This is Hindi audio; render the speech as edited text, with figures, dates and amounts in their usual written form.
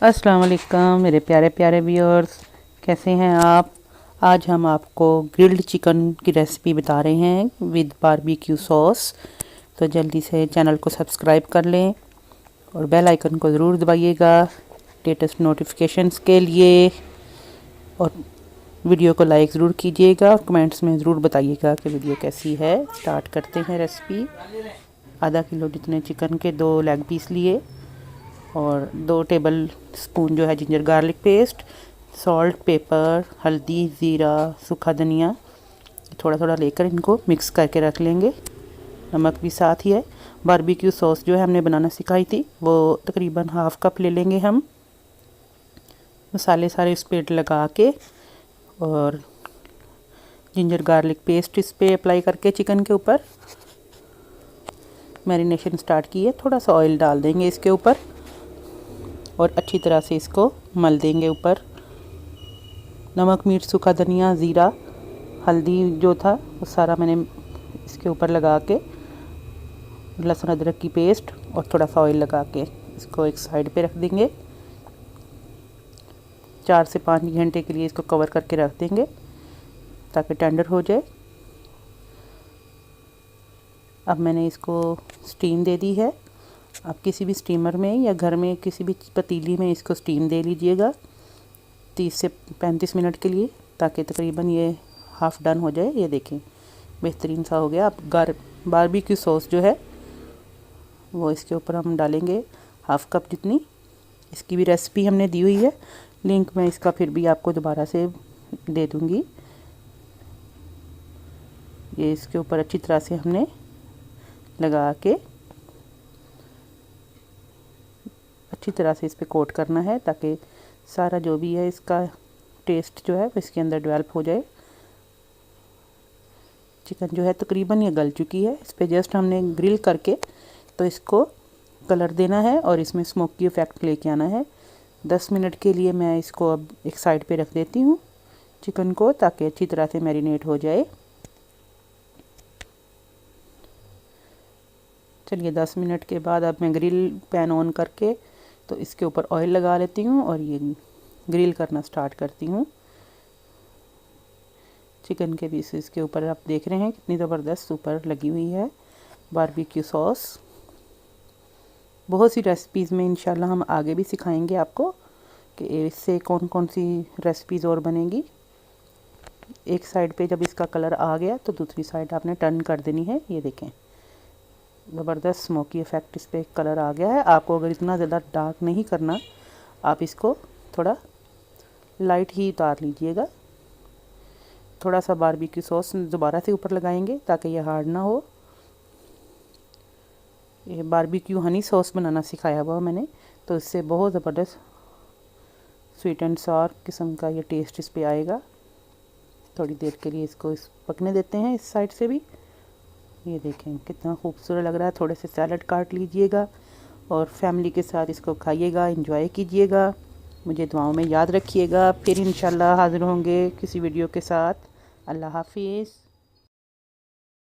अस्सलाम वालेकुम मेरे प्यारे प्यारे व्यूअर्स, कैसे हैं आप। आज हम आपको ग्रिल्ड चिकन की रेसिपी बता रहे हैं विद बारबेक्यू सॉस। तो जल्दी से चैनल को सब्सक्राइब कर लें और बेल आइकन को ज़रूर दबाइएगा लेटेस्ट नोटिफिकेशंस के लिए। और वीडियो को लाइक ज़रूर कीजिएगा और कमेंट्स में ज़रूर बताइएगा कि वीडियो कैसी है। स्टार्ट करते हैं रेसिपी। आधा किलो जितने चिकन के 2 लेग पीस लिए और 2 टेबल स्पून जो है ginger garlic paste, salt, paper, हल्दी, ज़ीरा, सूखा धनिया थोड़ा थोड़ा लेकर इनको मिक्स करके रख लेंगे। नमक भी साथ ही है। बारबेक्यू सॉस जो है हमने बनाना सिखाई थी वो तकरीबन हाफ़ कप ले लेंगे हम। मसाले सारे इस पर लगा के और जिंजर गार्लिक पेस्ट इस पर अप्लाई करके चिकन के ऊपर मैरिनेशन स्टार्ट की है। थोड़ा सा ऑयल डाल देंगे इसके ऊपर और अच्छी तरह से इसको मल देंगे। ऊपर नमक, मिर्च, सूखा धनिया, ज़ीरा, हल्दी जो था वो सारा मैंने इसके ऊपर लगा के, लहसुन अदरक की पेस्ट और थोड़ा सा ऑयल लगा के इसको एक साइड पे रख देंगे। 4 से 5 घंटे के लिए इसको कवर करके रख देंगे ताकि टेंडर हो जाए। अब मैंने इसको स्टीम दे दी है। आप किसी भी स्टीमर में या घर में किसी भी पतीली में इसको स्टीम दे लीजिएगा 30 से 35 मिनट के लिए, ताकि तकरीबन ये हाफ़ डन हो जाए। ये देखें बेहतरीन सा हो गया। अब बारबेक्यू सॉस जो है वो इसके ऊपर हम डालेंगे हाफ़ कप जितनी। इसकी भी रेसिपी हमने दी हुई है, लिंक मैं इसका फिर भी आपको दोबारा से दे दूँगी। ये इसके ऊपर अच्छी तरह से हमने लगा के अच्छी तरह से इस पे कोट करना है ताकि सारा जो भी है इसका टेस्ट जो है वो इसके अंदर डेवलप हो जाए। चिकन जो है तकरीबन ये गल चुकी है। इस पे जस्ट हमने ग्रिल करके तो इसको कलर देना है और इसमें स्मोकी इफ़ेक्ट लेके आना है। 10 मिनट के लिए मैं इसको अब एक साइड पे रख देती हूँ चिकन को, ताकि अच्छी तरह से मैरिनेट हो जाए। चलिए 10 मिनट के बाद अब मैं ग्रिल पैन ऑन करके तो इसके ऊपर ऑयल लगा लेती हूँ और ये ग्रिल करना स्टार्ट करती हूँ। चिकन के पीसेस के ऊपर आप देख रहे हैं कितनी ज़बरदस्त ऊपर लगी हुई है बारबेक्यू सॉस। बहुत सी रेसिपीज़ में इंशाल्लाह हम आगे भी सिखाएंगे आपको कि इससे कौन कौन सी रेसिपीज़ और बनेगी। एक साइड पे जब इसका कलर आ गया तो दूसरी साइड आपने टर्न कर देनी है। ये देखें ज़बरदस्त स्मोकी इफ़ेक्ट इस पर कलर आ गया है। आपको अगर इतना ज़्यादा डार्क नहीं करना, आप इसको थोड़ा लाइट ही उतार लीजिएगा। थोड़ा सा बारबेक्यू सॉस दोबारा से ऊपर लगाएंगे ताकि ये हार्ड ना हो। ये बारबेक्यू हनी सॉस बनाना सिखाया हुआ मैंने, तो इससे बहुत ज़बरदस्त स्वीट एंड सॉर किस्म का ये टेस्ट इस पर आएगा। थोड़ी देर के लिए इसको पकने देते हैं इस साइड से भी। ये देखें कितना खूबसूरत लग रहा है। थोड़े से सैलड काट लीजिएगा और फैमिली के साथ इसको खाइएगा, एंजॉय कीजिएगा। मुझे दुआओं में याद रखिएगा। फिर इंशाल्लाह हाज़िर होंगे किसी वीडियो के साथ। अल्लाह हाफिज़।